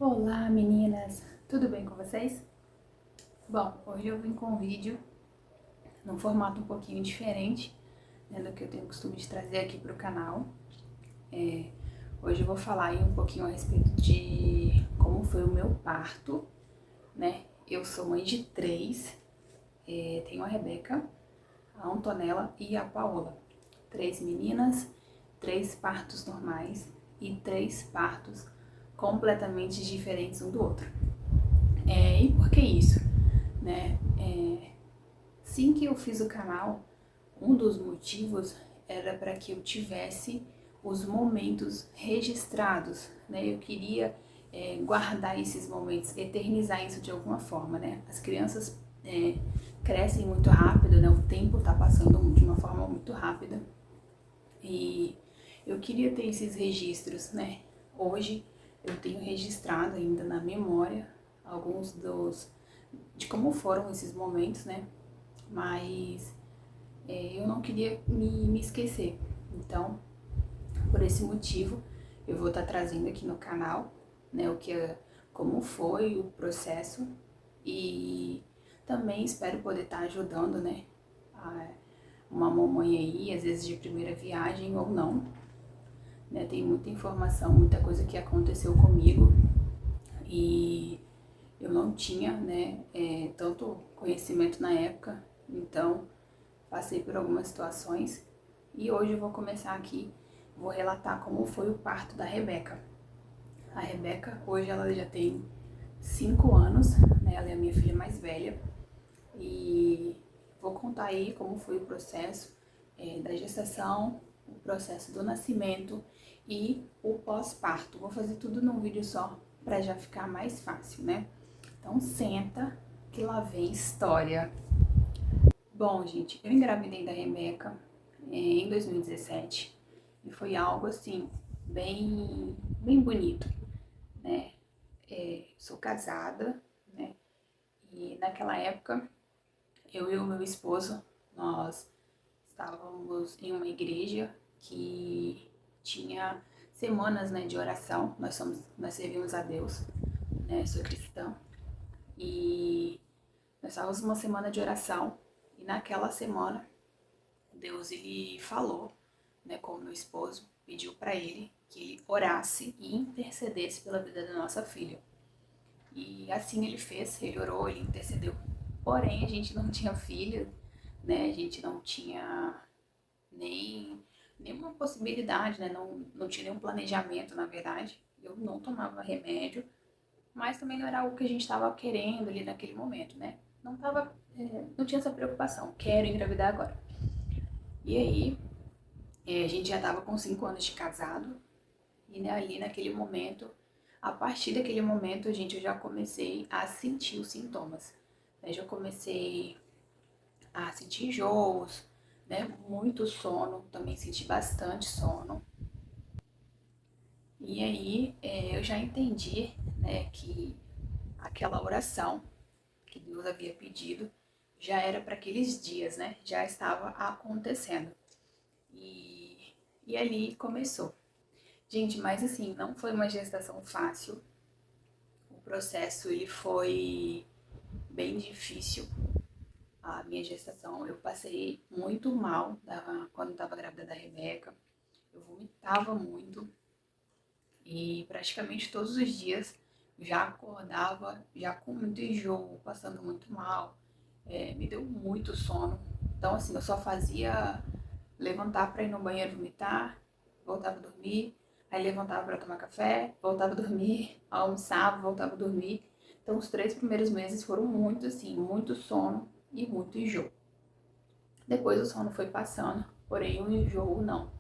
Olá meninas, tudo bem com vocês? Bom, hoje eu vim com um vídeo num formato um pouquinho diferente, né, do que eu tenho costume de trazer aqui para o canal. Hoje eu vou falar aí um pouquinho a respeito de como foi o meu parto, né? Eu sou mãe de três, tenho a Rebeca, a Antonella e a Paola. Três meninas, três partos normais e três partos completamente diferentes um do outro. E por que isso? Né? Assim que eu fiz o canal, um dos motivos era para que eu tivesse os momentos registrados, né? Eu queria guardar esses momentos, eternizar isso de alguma forma, né? As crianças crescem muito rápido, né? O tempo está passando de uma forma muito rápida e eu queria ter esses registros, né? Hoje eu tenho registrado ainda na memória alguns de como foram esses momentos, né? Mas eu não queria me esquecer. Então, por esse motivo, eu vou estar trazendo aqui no canal, né, como foi o processo e também espero poder estar ajudando, né, uma mamãe aí, às vezes de primeira viagem ou não, né, tem muita informação, muita coisa que aconteceu comigo e eu não tinha, né, tanto conhecimento na época, então passei por algumas situações e hoje eu vou começar aqui, vou relatar como foi o parto da Rebeca. A Rebeca, hoje ela já tem 5 anos, né, ela é a minha filha mais velha e vou contar aí como foi o processo da gestação, o processo do nascimento e o pós-parto. Vou fazer tudo num vídeo só para já ficar mais fácil, né? Então senta que lá vem história. Bom, gente, eu engravidei da Rebeca em 2017 e foi algo assim bem bonito, né? Sou casada, né? E naquela época eu e o meu esposo nós estávamos em uma igreja que tinha semanas, né, de oração. Nós servimos a Deus, né? Sou cristã e nós estávamos numa semana de oração e naquela semana Deus ele falou, né, com o meu esposo, pediu para ele que ele orasse e intercedesse pela vida da nossa filha. E assim ele fez, ele orou, ele intercedeu. Porém, a gente não tinha filho, né? A gente não tinha nenhuma possibilidade, né? Não tinha nenhum planejamento, na verdade. Eu não tomava remédio, mas também não era algo que a gente estava querendo ali naquele momento, né? Não tinha essa preocupação. Quero engravidar agora. E aí, a gente já estava com 5 anos de casado e, né, ali naquele momento, a partir daquele momento, eu já comecei a sentir os sintomas. Né? Já comecei a sentir enjoos, né? Muito sono, também senti bastante sono. E aí eu já entendi, né, que aquela oração que Deus havia pedido já era para aqueles dias, né? Já estava acontecendo. E ali começou. Gente, mas assim, não foi uma gestação fácil. O processo ele foi bem difícil. A minha gestação, eu passei muito mal quando estava grávida da Rebeca. Eu vomitava muito e praticamente todos os dias já acordava já com muito enjoo, passando muito mal. Me deu muito sono. Então assim, eu só fazia levantar para ir no banheiro vomitar, voltava a dormir, aí levantava para tomar café, voltava a dormir, almoçava, voltava a dormir. Então os 3 primeiros meses foram muito assim, muito sono e muito enjoo. Depois o sono foi passando, porém o enjoo não.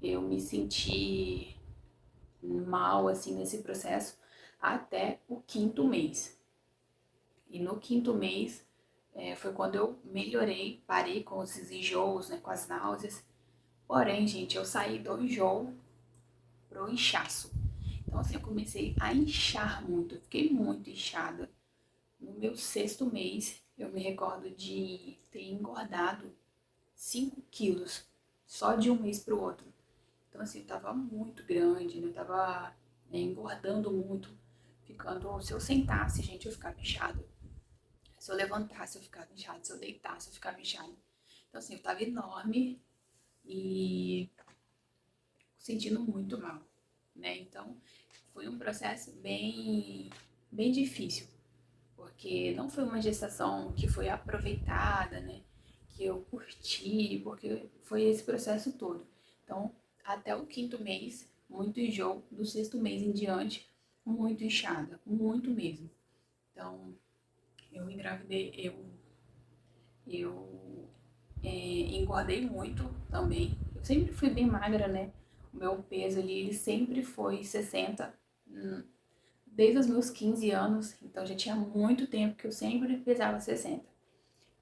Eu me senti mal assim nesse processo até o 5º mês. E no 5º mês foi quando eu melhorei, parei com esses enjoos, né, com as náuseas. Porém, gente, eu saí do enjoo pro inchaço. Então, assim, eu comecei a inchar muito, eu fiquei muito inchada. No meu 6º mês, eu me recordo de ter engordado 5 quilos só de um mês pro outro. Então, assim, eu tava muito grande, né? Eu tava engordando muito. ficando, se eu sentasse, gente, eu ficava inchada. Se eu levantasse, eu ficava inchada. Se eu deitasse, eu ficava inchada. Então, assim, eu tava enorme e sentindo muito mal, né? Então, foi um processo bem difícil, porque não foi uma gestação que foi aproveitada, né? Que eu curti, porque foi esse processo todo. Então, até o 5º mês, muito enjoo, do 6º mês em diante, muito inchada, muito mesmo. Então, eu engravidei, eu engordei muito também. Eu sempre fui bem magra, né? O meu peso ali, ele sempre foi 60, desde os meus 15 anos. Então já tinha muito tempo que eu sempre pesava 60.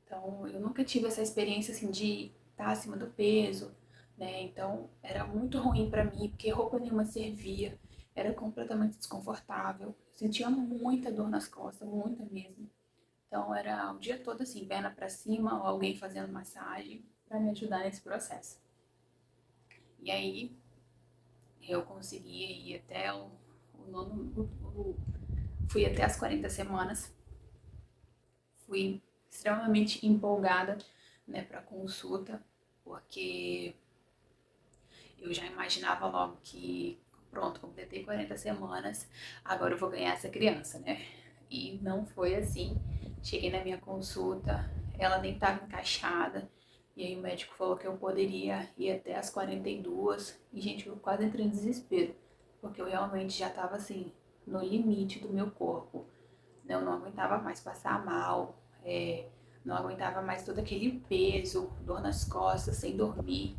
Então eu nunca tive essa experiência assim de estar acima do peso, né? Então era muito ruim pra mim, porque roupa nenhuma servia. Era completamente desconfortável. Eu sentia muita dor nas costas, muita mesmo. Então era o dia todo assim, perna pra cima, ou alguém fazendo massagem para me ajudar nesse processo. E aí eu consegui ir até o nono, fui até as 40 semanas, fui extremamente empolgada, né, para consulta, porque eu já imaginava logo que, pronto, completei 40 semanas, agora eu vou ganhar essa criança, né? E não foi assim. Cheguei na minha consulta, ela nem estava encaixada, e aí o médico falou que eu poderia ir até as 42, e gente, eu quase entrei em desespero, porque eu realmente já estava assim, no limite do meu corpo. Eu não aguentava mais passar mal, não aguentava mais todo aquele peso, dor nas costas, sem dormir.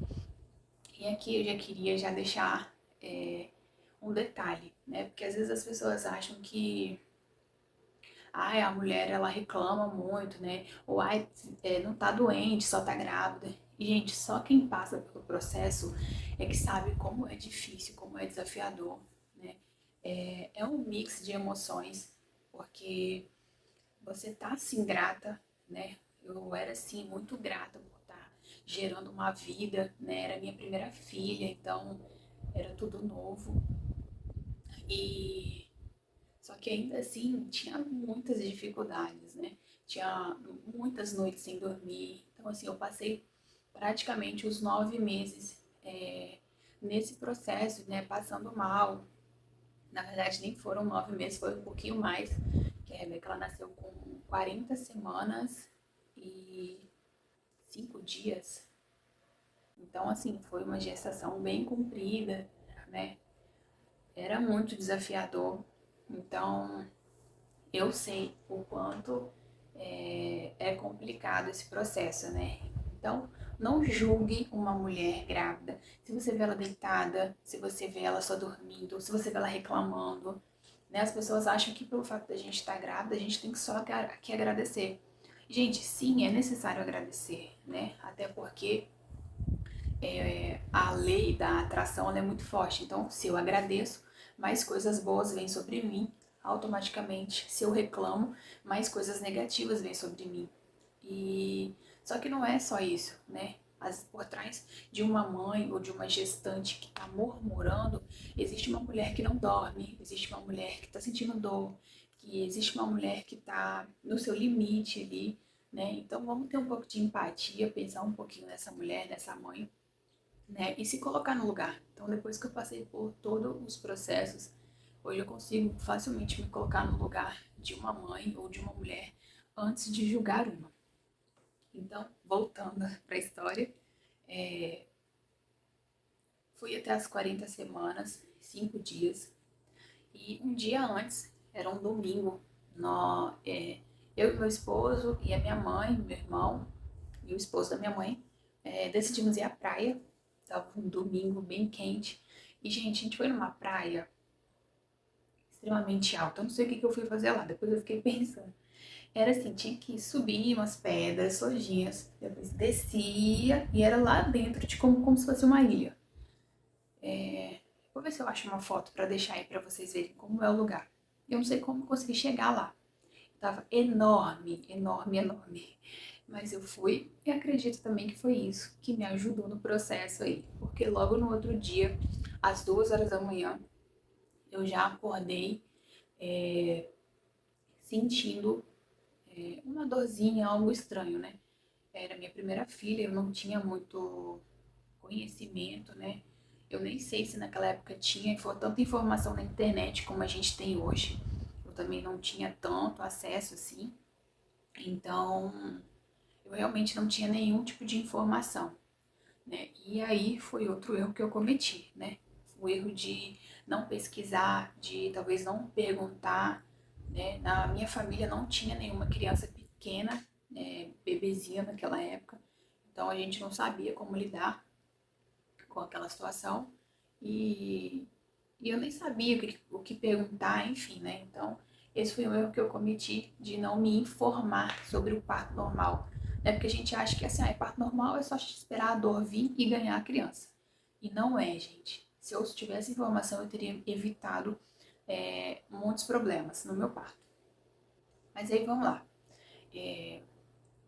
E aqui eu já queria já deixar um detalhe, né? Porque às vezes as pessoas acham que a mulher ela reclama muito, né? Ou não tá doente, só tá grávida. E, gente, só quem passa pelo processo é que sabe como é difícil, como é desafiador, né? É um mix de emoções, porque você tá assim grata, né? Eu era assim muito grata por estar gerando uma vida, né? Era minha primeira filha, então era tudo novo. E só que ainda assim tinha muitas dificuldades, né? Tinha muitas noites sem dormir. Então assim, eu passei praticamente os 9 meses nesse processo, né? Passando mal. Na verdade, nem foram 9 meses, foi um pouquinho mais. Que a Rebeca ela nasceu com 40 semanas e 5 dias. Então, assim, foi uma gestação bem comprida, né? Era muito desafiador. Então, eu sei o quanto é complicado esse processo, né? Então, não julgue uma mulher grávida. Se você vê ela deitada, se você vê ela só dormindo, se você vê ela reclamando, né? As pessoas acham que pelo fato da gente estar grávida, a gente tem que só aqui agradecer. Gente, sim, é necessário agradecer, né? Até porque a lei da atração ela é muito forte. Então, se eu agradeço, mais coisas boas vêm sobre mim automaticamente. Se eu reclamo, mais coisas negativas vêm sobre mim. E só que não é só isso, né? Por trás de uma mãe ou de uma gestante que está murmurando, existe uma mulher que não dorme, existe uma mulher que está sentindo dor, que existe uma mulher que está no seu limite ali, né? Então vamos ter um pouco de empatia, pensar um pouquinho nessa mulher, nessa mãe, né? E se colocar no lugar. Então, depois que eu passei por todos os processos, hoje eu consigo facilmente me colocar no lugar de uma mãe ou de uma mulher antes de julgar uma. Então, voltando para a história, fui até as 40 semanas, 5 dias, e um dia antes, era um domingo, eu e meu esposo e a minha mãe, meu irmão e o esposo da minha mãe, decidimos ir à praia. Tava um domingo bem quente. E, gente, a gente foi numa praia extremamente alta. Eu não sei o que eu fui fazer lá. Depois eu fiquei pensando. Era assim, tinha que subir umas pedras, sojinhas. Depois descia e era lá dentro de como se fosse uma ilha. Vou ver se eu acho uma foto pra deixar aí pra vocês verem como é o lugar. Eu não sei como eu consegui chegar lá. Tava enorme, enorme, enorme. Mas eu fui e acredito também que foi isso que me ajudou no processo aí. Porque logo no outro dia, às 2 horas da manhã, eu já acordei sentindo uma dorzinha, algo estranho, né? Era minha primeira filha, eu não tinha muito conhecimento, né? Eu nem sei se naquela época tinha tanta informação na internet como a gente tem hoje. Eu também não tinha tanto acesso assim. Então, eu realmente não tinha nenhum tipo de informação, né? E aí foi outro erro que eu cometi, né? O erro de não pesquisar, de talvez não perguntar, né? Na minha família não tinha nenhuma criança pequena, bebezinha naquela época, então a gente não sabia como lidar com aquela situação e, e eu nem sabia o que perguntar, enfim, né? Então, esse foi um erro que eu cometi de não me informar sobre o parto normal. Né? Porque a gente acha que assim, parto normal é só esperar a dor vir e ganhar a criança. E não é, gente. Se eu tivesse informação, eu teria evitado muitos problemas no meu parto. Mas aí vamos lá.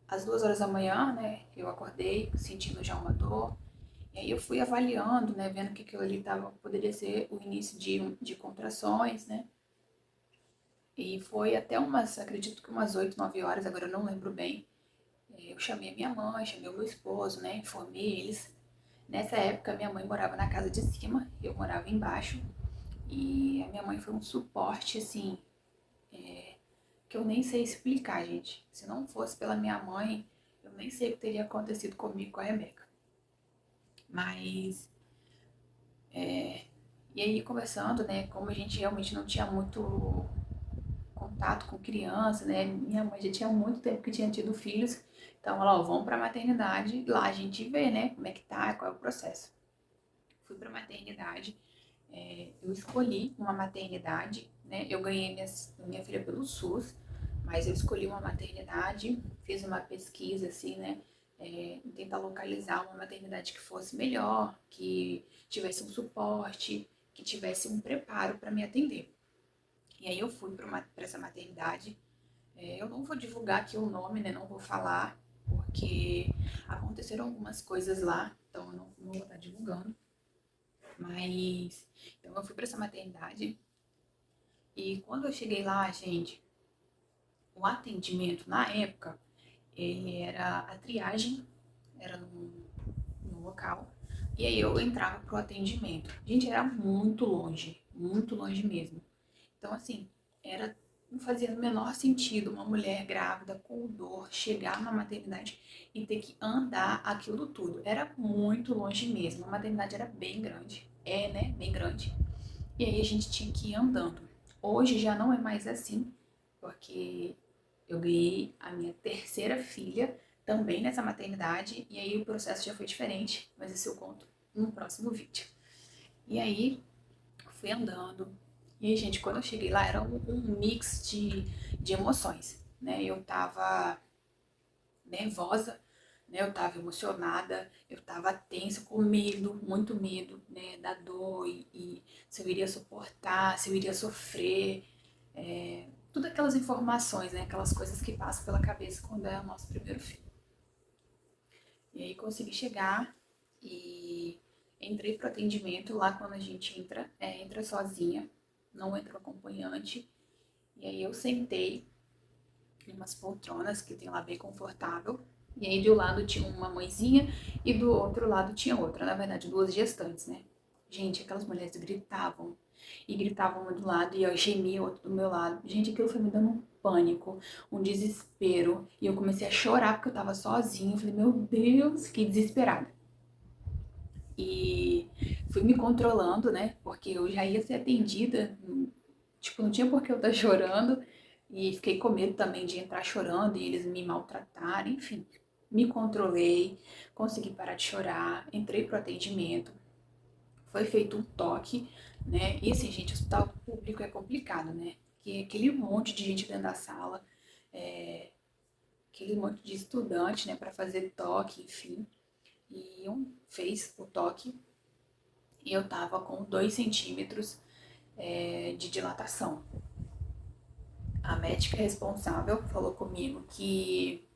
Às 2 horas da manhã, né, eu acordei sentindo já uma dor. E aí eu fui avaliando, né, vendo que aquilo ali poderia ser o início de contrações, né? E foi até acredito que umas 8, 9 horas, agora eu não lembro bem. Eu chamei a minha mãe, chamei o meu esposo, né, informei eles. Nessa época, minha mãe morava na casa de cima, eu morava embaixo. E a minha mãe foi um suporte, assim, que eu nem sei explicar, gente. Se não fosse pela minha mãe, eu nem sei o que teria acontecido comigo com a Rebeca. Mas e aí, conversando, né, como a gente realmente não tinha muito contato com criança, né, minha mãe já tinha muito tempo que tinha tido filhos, então ela, ó, vamos pra maternidade, lá a gente vê, né, como é que tá, qual é o processo. Fui pra maternidade, eu escolhi uma maternidade, né, eu ganhei minha filha pelo SUS, mas eu escolhi uma maternidade, fiz uma pesquisa, assim, né, em tentar localizar uma maternidade que fosse melhor, que tivesse um suporte, que tivesse um preparo para me atender. E aí eu fui para essa maternidade. Eu não vou divulgar aqui o nome, né? Não vou falar, porque aconteceram algumas coisas lá, então eu não vou estar divulgando. Mas então eu fui para essa maternidade e quando eu cheguei lá, gente, o atendimento na época, ele era a triagem, era no local. E aí eu entrava pro atendimento. Gente, era muito longe mesmo. Então, assim, não fazia o menor sentido uma mulher grávida com dor chegar na maternidade e ter que andar aquilo tudo. Era muito longe mesmo. A maternidade era bem grande. É, né? Bem grande. E aí a gente tinha que ir andando. Hoje já não é mais assim, porque eu ganhei a minha terceira filha também nessa maternidade, e aí o processo já foi diferente, mas isso eu conto no próximo vídeo. E aí fui andando, e aí, gente, quando eu cheguei lá era um mix de emoções, né? Eu tava nervosa, né? Eu tava emocionada, eu tava tensa, com medo, muito medo, né? Da dor e se eu iria suportar, se eu iria sofrer, tudo aquelas informações, né? Aquelas coisas que passam pela cabeça quando é o nosso primeiro filho. E aí consegui chegar e entrei pro atendimento. Lá quando a gente entra sozinha, não entra acompanhante. E aí eu sentei em umas poltronas que tem lá bem confortável. E aí de um lado tinha uma mãezinha e do outro lado tinha outra. Na verdade, duas gestantes, né? Gente, aquelas mulheres gritavam. E gritavam uma do lado e eu gemia outra do meu lado. Gente, aquilo foi me dando um pânico, um desespero. E eu comecei a chorar porque eu tava sozinha. Eu falei, meu Deus, que desesperada. E fui me controlando, né? Porque eu já ia ser atendida. Tipo, não tinha por que eu estar chorando. E fiquei com medo também de entrar chorando e eles me maltratarem. Enfim, me controlei, consegui parar de chorar, entrei pro atendimento. Foi feito um toque, né? E assim, gente, hospital público é complicado, né? Que é aquele monte de gente dentro da sala, aquele monte de estudante, né, para fazer toque, enfim. E um fez o toque e eu tava com 2 centímetros de dilatação. A médica responsável falou comigo que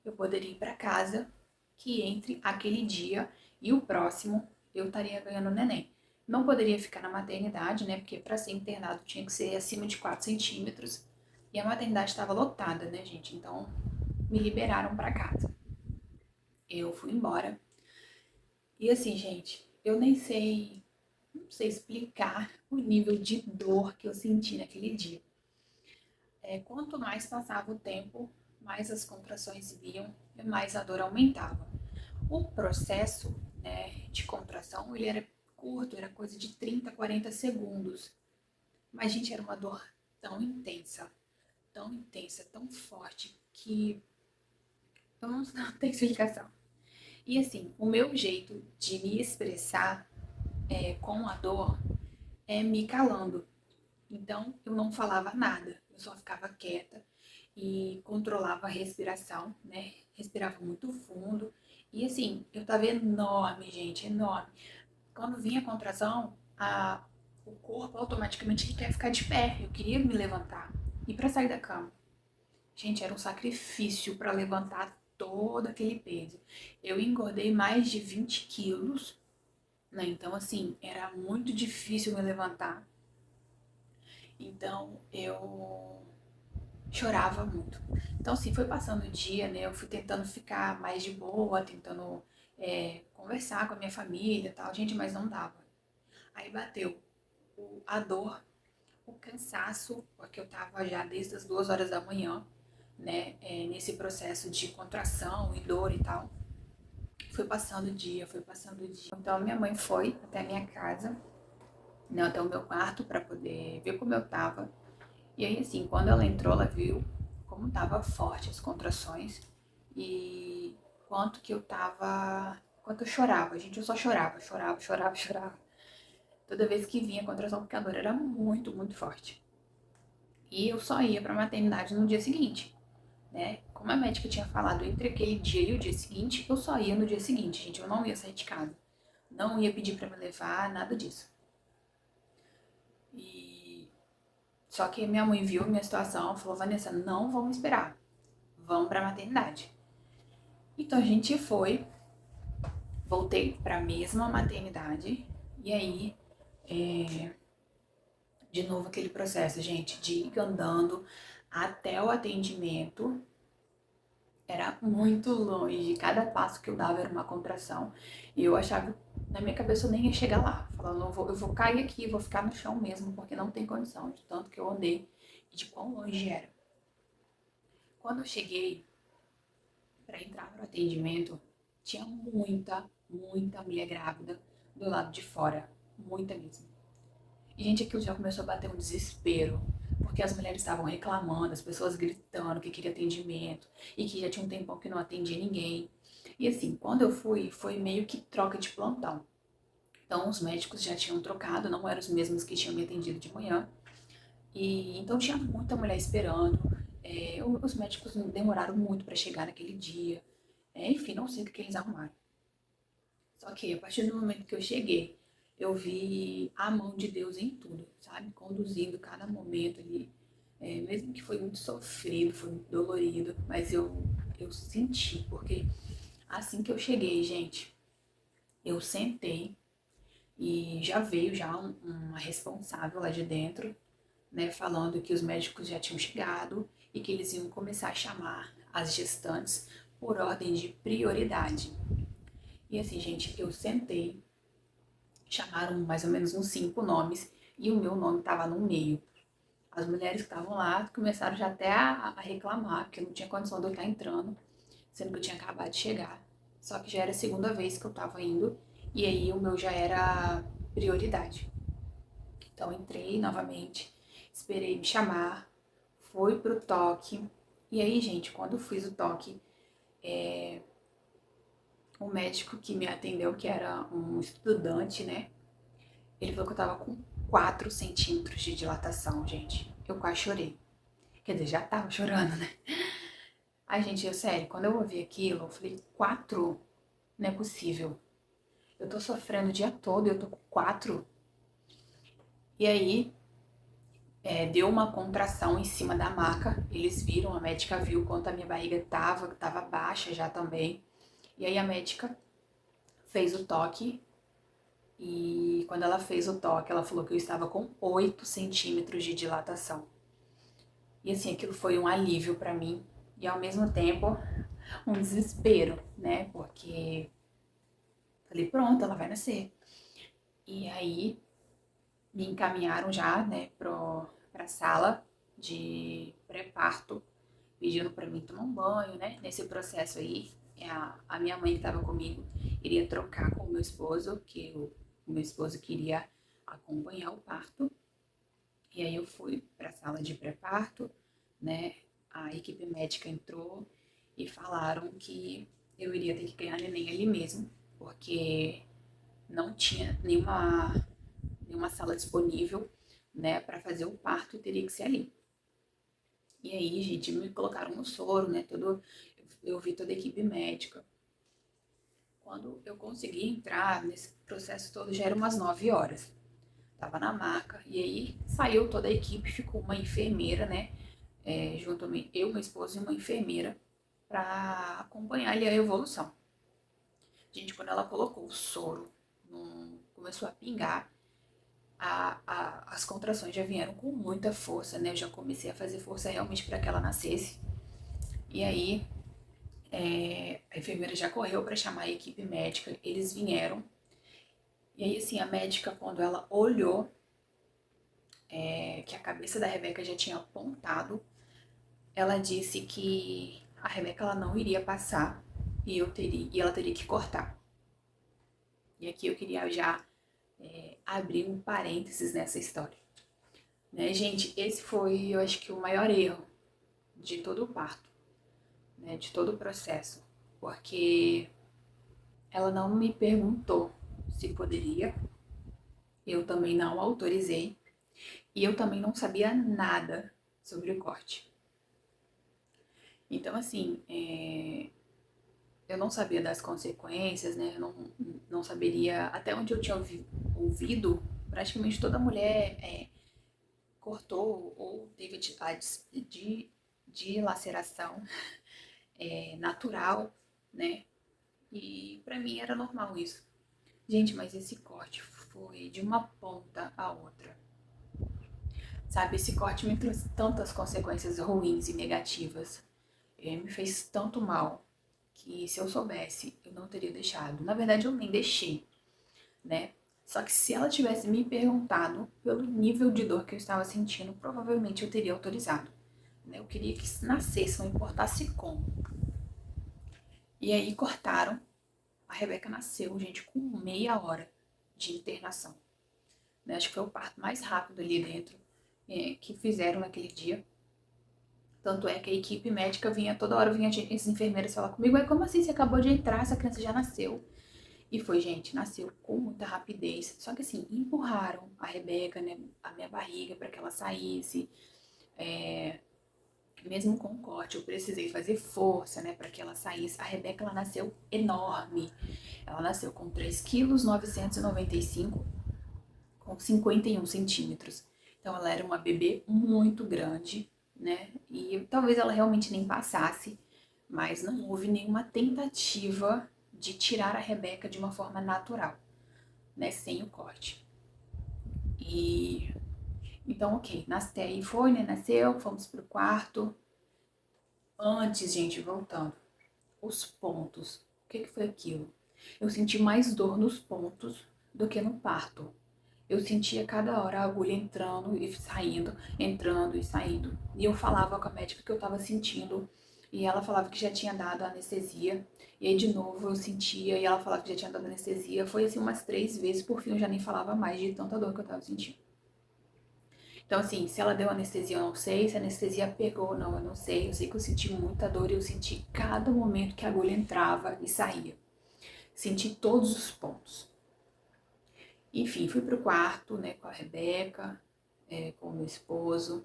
eu poderia ir para casa, que entre aquele dia e o próximo eu estaria ganhando neném. Não poderia ficar na maternidade, né? Porque para ser internado tinha que ser acima de 4 centímetros. E a maternidade estava lotada, né, gente? Então me liberaram para casa. Eu fui embora. E assim, gente, eu nem sei, não sei explicar o nível de dor que eu senti naquele dia. Quanto mais passava o tempo, mais as contrações vinham e mais a dor aumentava. O processo, né, de contração, ele era curto, era coisa de 30, 40 segundos. Mas, gente, era uma dor tão intensa, tão forte, que eu não, não tenho explicação. E assim, o meu jeito de me expressar com a dor é me calando. Então, eu não falava nada, eu só ficava quieta e controlava a respiração, né? Respirava muito fundo. E assim, eu tava enorme, gente, enorme. Quando vinha a contração, o corpo automaticamente ele quer ficar de pé. Eu queria me levantar e para sair da cama. Gente, era um sacrifício para levantar todo aquele peso. Eu engordei mais de 20 quilos, né? Então, assim, era muito difícil me levantar. Então, eu chorava muito. Então, assim, foi passando o dia, né? Eu fui tentando ficar mais de boa, tentando conversar com a minha família e tal. Gente, mas não dava. Aí bateu a dor, o cansaço, porque eu tava já desde as 2 horas da manhã, né? Nesse processo de contração e dor e tal. Foi passando o dia, foi passando o dia. Então, minha mãe foi até a minha casa, né? Até o meu quarto, para poder ver como eu tava. E aí, assim, quando ela entrou, ela viu como tava forte as contrações e quanto que eu tava. Quanto eu chorava, gente, eu só chorava, chorava, chorava, chorava. Toda vez que vinha a contração, porque a dor era muito, muito forte. E eu só ia pra maternidade no dia seguinte, né? Como a médica tinha falado entre aquele dia e o dia seguinte, eu só ia no dia seguinte, gente. Eu não ia sair de casa. Não ia pedir pra me levar, nada disso. E só que minha mãe viu a minha situação, falou: Vanessa, não vamos esperar, vamos pra maternidade. Então a gente foi, voltei pra mesma maternidade, e aí, de novo aquele processo, gente, de ir andando até o atendimento. Era muito longe, cada passo que eu dava era uma contração, e eu achava, na minha cabeça eu nem ia chegar lá, falando, eu vou cair aqui, vou ficar no chão mesmo, porque não tem condição, de tanto que eu andei e de quão longe era. Quando eu cheguei para entrar no atendimento, tinha muita mulher grávida do lado de fora. Muita mesmo. E, gente, aquilo já começou a bater um desespero. Porque as mulheres estavam reclamando, as pessoas gritando que queria atendimento e que já tinha um tempão que não atendia ninguém. E assim, quando eu fui, foi meio que troca de plantão. Então, os médicos já tinham trocado, não eram os mesmos que tinham me atendido de manhã. E então tinha muita mulher esperando. Os médicos demoraram muito para chegar naquele dia. Enfim, não sei o que eles arrumaram. Só que a partir do momento que eu cheguei, eu vi a mão de Deus em tudo, sabe? Conduzindo cada momento ali. Mesmo que foi muito sofrido, foi muito dolorido, mas eu senti, porque assim que eu cheguei, gente, eu sentei e já veio já uma responsável lá de dentro, né, falando que os médicos já tinham chegado e que eles iam começar a chamar as gestantes por ordem de prioridade. E assim, gente, eu sentei, chamaram mais ou menos uns 5 nomes e o meu nome estava no meio. As mulheres que estavam lá começaram já até a reclamar, porque não tinha condição de eu estar entrando, sendo que eu tinha acabado de chegar. Só que já era a segunda vez que eu estava indo e aí o meu já era prioridade. Então entrei novamente, esperei me chamar, fui pro toque. E aí, gente, quando eu fiz o toque, o médico que me atendeu, que era um estudante, né? Ele falou que eu tava com 4 centímetros de dilatação, gente. Eu quase chorei. Quer dizer, já tava chorando, né? Ai, gente, sério, quando eu ouvi aquilo, eu falei, 4? Não é possível. Eu tô sofrendo o dia todo e eu tô com 4. E aí, deu uma contração em cima da maca. Eles viram, a médica viu quanto a minha barriga tava, que tava baixa já também. E aí a médica fez o toque E quando ela fez o toque, ela falou que eu estava com 8 centímetros de dilatação. E assim, aquilo foi um alívio pra mim e ao mesmo tempo um desespero, né? Porque falei, pronto, ela vai nascer. E aí me encaminharam já, né, pra sala de pré-parto, pedindo pra mim tomar um banho, né? Nesse processo aí, a minha mãe que tava comigo iria trocar com o meu esposo, que o meu esposo queria acompanhar o parto. E aí eu fui pra sala de pré-parto, né? A equipe médica entrou e falaram que eu iria ter que ganhar neném ali mesmo, porque não tinha nenhuma sala disponível, né, para fazer o parto e teria que ser ali. E aí, gente, me colocaram no soro, né, eu vi toda a equipe médica. Quando eu consegui entrar nesse processo todo, já era umas 9 horas. Tava na maca, e aí saiu toda a equipe, ficou uma enfermeira, né, junto a mim, eu, meu esposo e uma enfermeira, para acompanhar ali a evolução. Gente, quando ela colocou o soro, começou a pingar, as contrações já vieram com muita força, né? Eu já comecei a fazer força realmente para que ela nascesse. E aí, a enfermeira já correu para chamar a equipe médica, eles vieram. E aí, assim, a médica, quando ela olhou que a cabeça da Rebeca já tinha apontado, ela disse que a Rebeca ela não iria passar e ela teria que cortar. E aqui eu queria já abrir um parênteses nessa história. Né, gente, esse foi, eu acho que o maior erro de todo o parto, né, de todo o processo, porque ela não me perguntou se poderia, eu também não autorizei e eu também não sabia nada sobre o corte. Então, assim, eu não sabia das consequências, né? Eu não saberia, até onde eu tinha ouvido, praticamente toda mulher cortou ou teve atividades de laceração natural, né? E pra mim era normal isso. Gente, mas esse corte foi de uma ponta a outra. Sabe, esse corte me trouxe tantas consequências ruins e negativas. Me fez tanto mal que se eu soubesse, eu não teria deixado. Na verdade, eu nem deixei, né? Só que se ela tivesse me perguntado pelo nível de dor que eu estava sentindo, provavelmente eu teria autorizado. Né? Eu queria que nascesse, não importasse como. E aí cortaram. A Rebeca nasceu, gente, com meia hora de internação. Né? Acho que foi o parto mais rápido ali dentro que fizeram naquele dia. Tanto é que a equipe médica vinha, toda hora vinha as enfermeiras falar comigo, como assim, você acabou de entrar, essa criança já nasceu. E foi, gente, nasceu com muita rapidez. Só que assim, empurraram a Rebeca, né, a minha barriga para que ela saísse. Mesmo com o corte, eu precisei fazer força, né, para que ela saísse. A Rebeca, ela nasceu enorme. Ela nasceu com 3,995 kg, com 51 centímetros. Então ela era uma bebê muito grande, né? E talvez ela realmente nem passasse, mas não houve nenhuma tentativa de tirar a Rebeca de uma forma natural, né? Sem o corte. E então, ok, até aí foi, né? Nasceu, fomos pro quarto. Antes, gente, voltando, os pontos. O que foi aquilo? Eu senti mais dor nos pontos do que no parto. Eu sentia cada hora a agulha entrando e saindo, entrando e saindo. E eu falava com a médica que eu tava sentindo. E ela falava que já tinha dado anestesia. E aí de novo eu sentia e ela falava que já tinha dado anestesia. Foi assim umas 3 vezes, por fim eu já nem falava mais de tanta dor que eu tava sentindo. Então assim, se ela deu anestesia eu não sei, se a anestesia pegou ou não, eu não sei. Eu sei que eu senti muita dor e eu senti cada momento que a agulha entrava e saía. Senti todos os pontos. Enfim, fui pro quarto, né, com a Rebeca, com o meu esposo.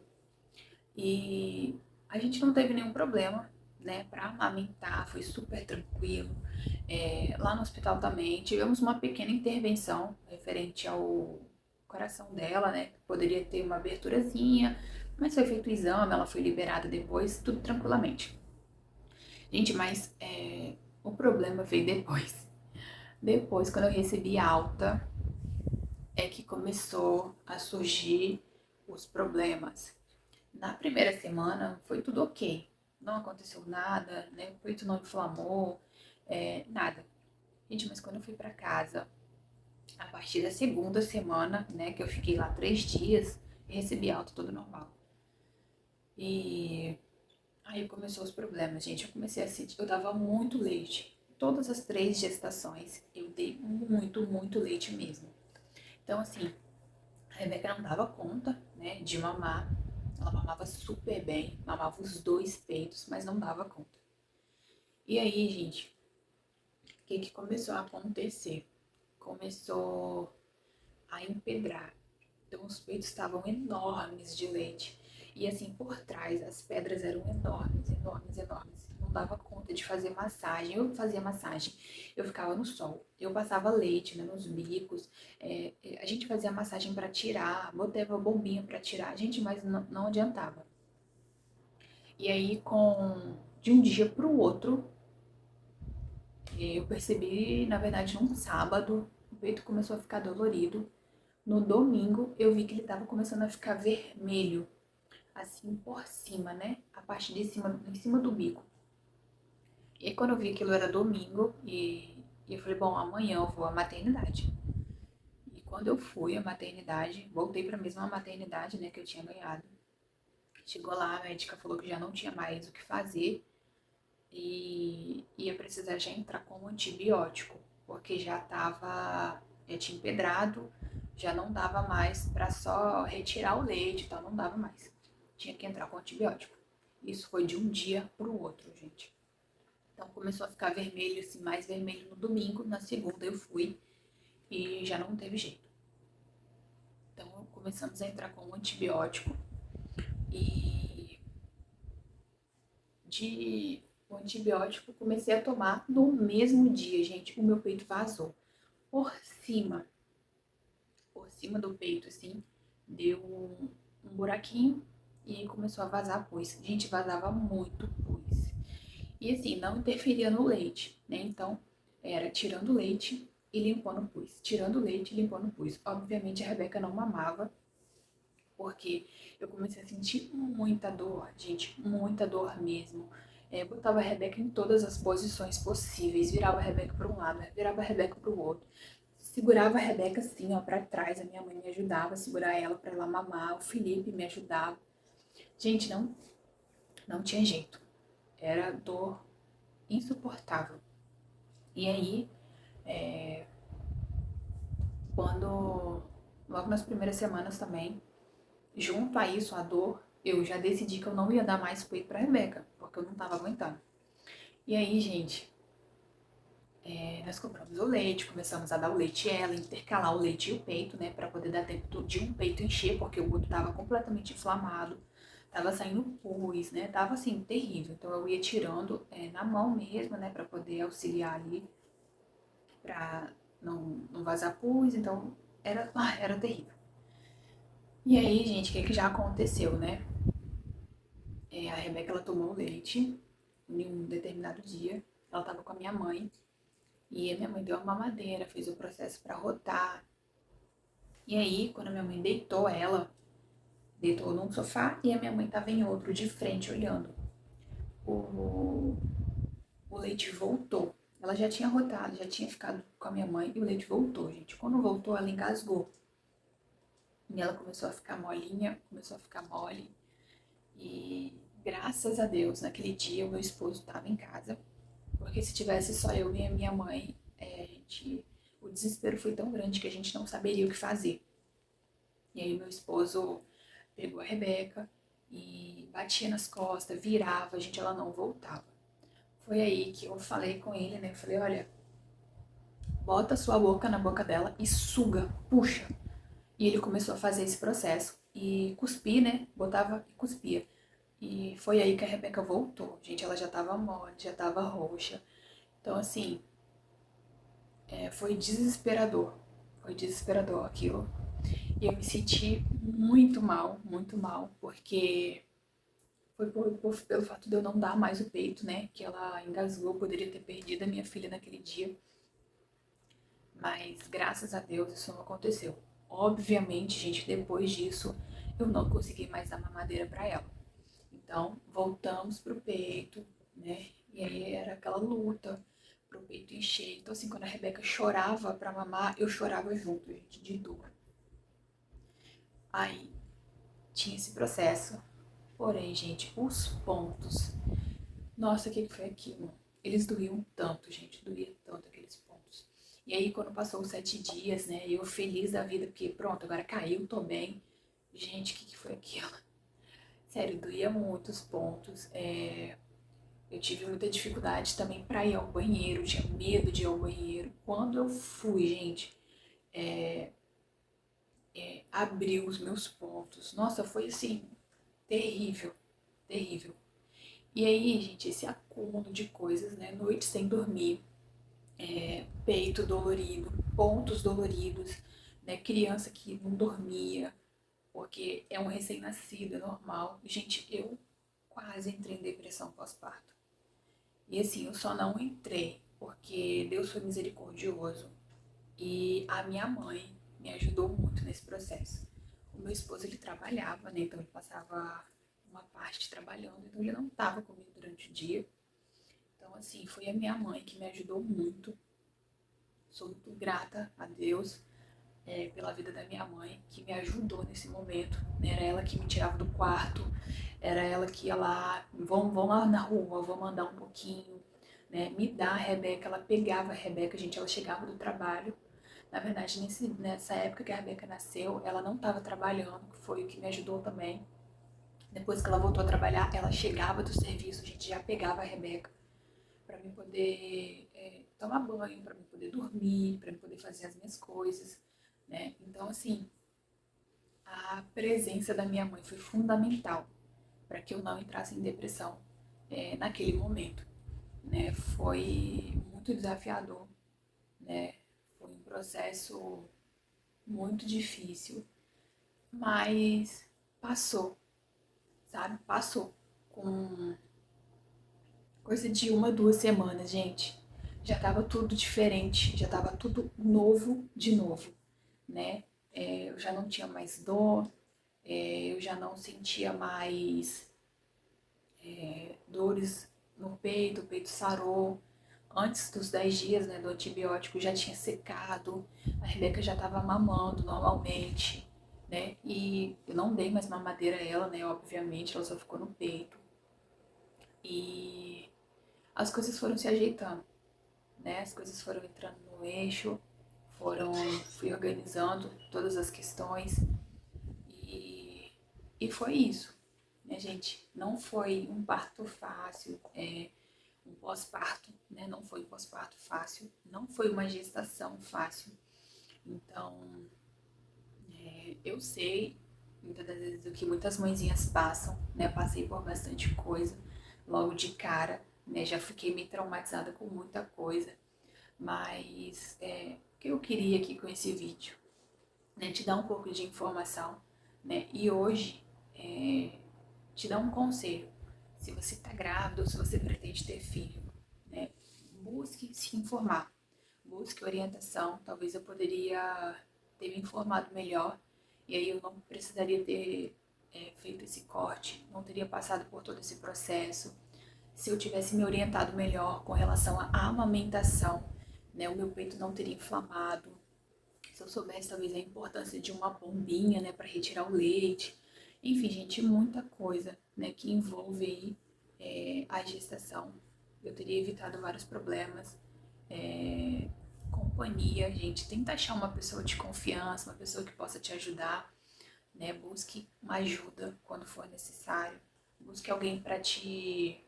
E a gente não teve nenhum problema, né, pra amamentar, foi super tranquilo. Lá no hospital também tivemos uma pequena intervenção referente ao coração dela, né, poderia ter uma aberturazinha, mas foi feito o exame, ela foi liberada depois, tudo tranquilamente. Gente, mas o problema veio depois. Depois, quando eu recebi alta, é que começou a surgir os problemas. Na primeira semana foi tudo ok, não aconteceu nada, né? O peito não inflamou, nada. Gente, mas quando eu fui pra casa, a partir da segunda semana, né, que eu fiquei lá 3 dias, recebi alta tudo normal. E aí começou os problemas, gente. Eu comecei a sentir, eu dava muito leite. Todas as 3 gestações eu dei muito, muito leite mesmo. Então, assim, a Rebeca não dava conta, né, de mamar. Ela mamava super bem, mamava os 2 peitos, mas não dava conta. E aí, gente, o que começou a acontecer? Começou a empedrar. Então os peitos estavam enormes de leite. E assim, por trás, as pedras eram enormes, enormes, enormes. Não dava conta de fazer massagem. Eu fazia massagem, eu ficava no sol. Eu passava leite, né, nos bicos. A gente fazia massagem para tirar, botava bombinha para tirar. Gente, mas não adiantava. E aí, de um dia para o outro, eu percebi, na verdade, num sábado, o peito começou a ficar dolorido. No domingo, eu vi que ele estava começando a ficar vermelho, assim por cima, né? A parte de cima, em cima do bico. E aí, quando eu vi que aquilo era domingo, e eu falei, bom, amanhã eu vou à maternidade. E quando eu fui à maternidade, voltei para a mesma maternidade, né, que eu tinha ganhado. Chegou lá, a médica falou que já não tinha mais o que fazer e ia precisar já entrar com um antibiótico, porque já tinha empedrado, já não dava mais para só retirar o leite e tal, não dava mais. Tinha que entrar com antibiótico. Isso foi de um dia para o outro, gente. Então começou a ficar vermelho, assim, mais vermelho no domingo, na segunda eu fui e já não teve jeito. Então começamos a entrar com um antibiótico e o antibiótico comecei a tomar no mesmo dia, gente. O meu peito vazou. Por cima, por cima do peito, assim, deu um buraquinho e começou a vazar pus. Gente, vazava muito pus. E assim, não interferia no leite, né? Então, era tirando o leite e limpando o pus. Tirando o leite e limpando o pus. Obviamente, a Rebeca não mamava, porque eu comecei a sentir muita dor, gente, muita dor mesmo. Botava a Rebeca em todas as posições possíveis, virava a Rebeca para um lado, virava a Rebeca para o outro. Segurava a Rebeca assim, ó, para trás, a minha mãe me ajudava a segurar ela para ela mamar, o Felipe me ajudava. Gente, não tinha jeito. Era dor insuportável. E aí, quando logo nas primeiras semanas também, junto a isso, a dor, eu já decidi que eu não ia dar mais peito pra Rebeca, porque eu não tava aguentando. E aí, gente, nós compramos o leite, começamos a dar o leite a ela, intercalar o leite e o peito, né, pra poder dar tempo de um peito encher, porque o outro tava completamente inflamado, tava saindo pus, né, tava assim, terrível. Então eu ia tirando na mão mesmo, né, pra poder auxiliar ali, pra não vazar pus, então era terrível. E aí, gente, o que já aconteceu, né? A Rebeca, ela tomou o leite em um determinado dia. Ela tava com a minha mãe. E a minha mãe deu uma mamadeira, fez o processo pra rotar. E aí, quando a minha mãe deitou ela, deitou num sofá e a minha mãe tava em outro, de frente, olhando. O, o leite voltou. Ela já tinha rotado, já tinha ficado com a minha mãe e o leite voltou, gente. Quando voltou, ela engasgou. E ela começou a ficar molinha, começou a ficar mole. E graças a Deus, naquele dia o meu esposo estava em casa, porque se tivesse só eu e a minha mãe, o desespero foi tão grande que a gente não saberia o que fazer. E aí meu esposo pegou a Rebeca e batia nas costas, virava, gente, ela não voltava. Foi aí que eu falei com ele, né? Eu falei, olha, bota sua boca na boca dela e suga, puxa. E ele começou a fazer esse processo e cuspir, né? Botava e cuspia. E foi aí que a Rebeca voltou. Gente, ela já tava mole, já tava roxa. Então, assim, foi desesperador. Foi desesperador aquilo. E eu me senti muito mal, porque foi pelo fato de eu não dar mais o peito, né? Que ela engasgou, poderia ter perdido a minha filha naquele dia. Mas graças a Deus isso não aconteceu. Obviamente, gente, depois disso, eu não consegui mais dar mamadeira para ela. Então, voltamos pro peito, né? E aí era aquela luta pro peito encher. Então, assim, quando a Rebeca chorava pra mamar, eu chorava junto, gente, de dor. Aí tinha esse processo. Porém, gente, os pontos. Nossa, o que foi aquilo? Eles doíam tanto, gente, doía tanto aqueles pontos. E aí, quando passou os 7 dias, né, eu feliz da vida, porque pronto, agora caiu, tô bem. Gente, o que foi aquilo? Sério, doía muito os pontos. Eu tive muita dificuldade também pra ir ao banheiro, tinha medo de ir ao banheiro. Quando eu fui, gente, abriu os meus pontos. Nossa, foi assim, terrível, terrível. E aí, gente, esse acúmulo de coisas, né? Noite sem dormir, peito dolorido, pontos doloridos, né? Criança que não dormia, porque é um recém-nascido, é normal. Gente, eu quase entrei em depressão pós-parto. E assim, eu só não entrei porque Deus foi misericordioso e a minha mãe me ajudou muito nesse processo. O meu esposo, ele trabalhava, né? Então ele passava uma parte trabalhando, então ele não estava comigo durante o dia. Então, assim, foi a minha mãe que me ajudou muito. Sou muito grata a Deus pela vida da minha mãe, que me ajudou nesse momento. Era ela que me tirava do quarto, era ela que ia lá, vão lá na rua, vamos andar um pouquinho, né? Me dá a Rebeca, ela pegava a Rebeca, gente, ela chegava do trabalho. Na verdade, nessa época que a Rebeca nasceu, ela não estava trabalhando, que foi o que me ajudou também. Depois que ela voltou a trabalhar, ela chegava do serviço, a gente já pegava a Rebeca para mim poder tomar banho, para mim poder dormir, para mim poder fazer as minhas coisas, né? Então, assim, a presença da minha mãe foi fundamental para que eu não entrasse em depressão naquele momento, né? Foi muito desafiador, né? Foi um processo muito difícil, mas passou, sabe? Passou com coisa de 1, 2 semanas, gente. Já tava tudo diferente, já tava tudo novo de novo, né? Eu já não tinha mais dor, eu já não sentia mais dores no peito, o peito sarou. Antes dos 10 dias, né, do antibiótico já tinha secado, a Rebeca já estava mamando normalmente, né? E eu não dei mais mamadeira a ela, né? Obviamente, ela só ficou no peito. E as coisas foram se ajeitando, né? As coisas foram entrando no eixo, fui organizando todas as questões e, e foi isso, né, gente? Não foi um parto fácil, um pós-parto, né? Não foi um pós-parto fácil, não foi uma gestação fácil. Então, eu sei muitas das vezes o que muitas mãezinhas passam, né? Passei por bastante coisa logo de cara, né? Já fiquei meio traumatizada com muita coisa, mas o que eu queria aqui com esse vídeo, né? Te dar um pouco de informação, né? E hoje te dar um conselho. Se você está grávida ou se você pretende ter filho, né? Busque se informar, busque orientação. Talvez eu poderia ter me informado melhor e aí eu não precisaria ter feito esse corte, não teria passado por todo esse processo. Se eu tivesse me orientado melhor com relação à amamentação, né, o meu peito não teria inflamado. Se eu soubesse talvez a importância de uma bombinha, né, para retirar o leite. Enfim, gente, muita coisa, né, que envolve aí, a gestação. Eu teria evitado vários problemas. Companhia, gente, tenta achar uma pessoa de confiança, uma pessoa que possa te ajudar, né? Busque uma ajuda quando for necessário. Busque alguém para te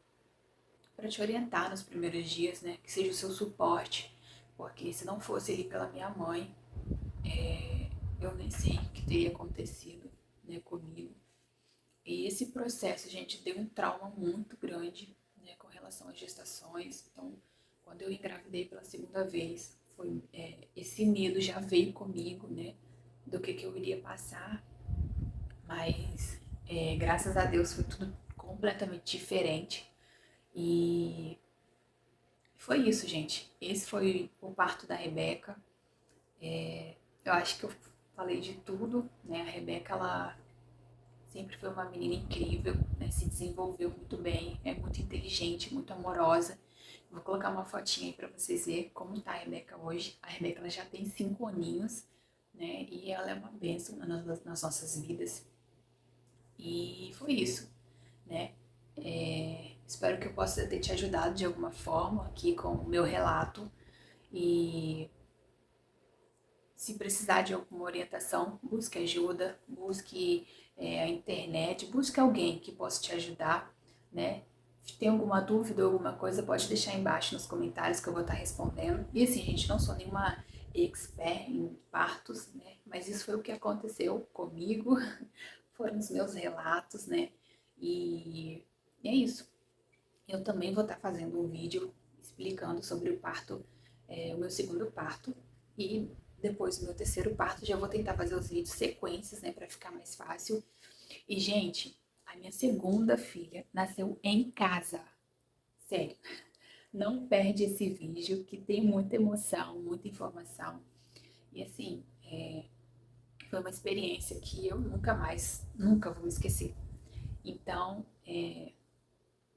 orientar nos primeiros dias, né? Que seja o seu suporte, porque se não fosse ele pela minha mãe, eu nem sei o que teria acontecido, né, comigo. E esse processo, gente, deu um trauma muito grande, né, com relação às gestações. Então, quando eu engravidei pela segunda vez, esse medo já veio comigo, né, do que eu iria passar. Mas, graças a Deus, foi tudo completamente diferente. E foi isso, gente. Esse foi o parto da Rebeca. Eu acho que eu falei de tudo, né? A Rebeca, ela sempre foi uma menina incrível, né? Se desenvolveu muito bem, é muito inteligente, muito amorosa. Vou colocar uma fotinha aí pra vocês verem como tá a Rebeca hoje. A Rebeca, ela já tem 5 aninhos, né? E ela é uma bênção nas nossas vidas. E foi isso, né? Espero que eu possa ter te ajudado de alguma forma aqui com o meu relato. E se precisar de alguma orientação, busque ajuda, busque a internet, busque alguém que possa te ajudar, né? Se tem alguma dúvida ou alguma coisa, pode deixar aí embaixo nos comentários que eu vou estar respondendo. E assim, gente, não sou nenhuma expert em partos, né? Mas isso foi o que aconteceu comigo, foram os meus relatos, né? E é isso. Eu também vou estar fazendo um vídeo explicando sobre o parto, o meu segundo parto, e depois do meu terceiro parto já vou tentar fazer os vídeos sequências, né, para ficar mais fácil. E, gente, a minha segunda filha nasceu em casa. Sério, não perde esse vídeo que tem muita emoção, muita informação. E assim, foi uma experiência que eu nunca vou esquecer. Então,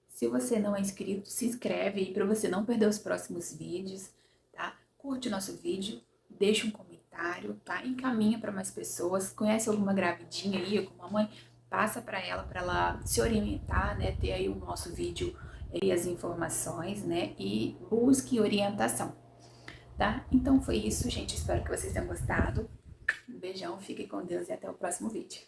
se você não é inscrito, se inscreve aí para você não perder os próximos vídeos, tá? Curte o nosso vídeo, deixa um comentário, tá? Encaminha para mais pessoas. Conhece alguma gravidinha aí, alguma mãe? Passa para ela se orientar, né? Ter aí o nosso vídeo e as informações, né? E busque orientação, tá? Então foi isso, gente. Espero que vocês tenham gostado. Um beijão, fiquem com Deus e até o próximo vídeo.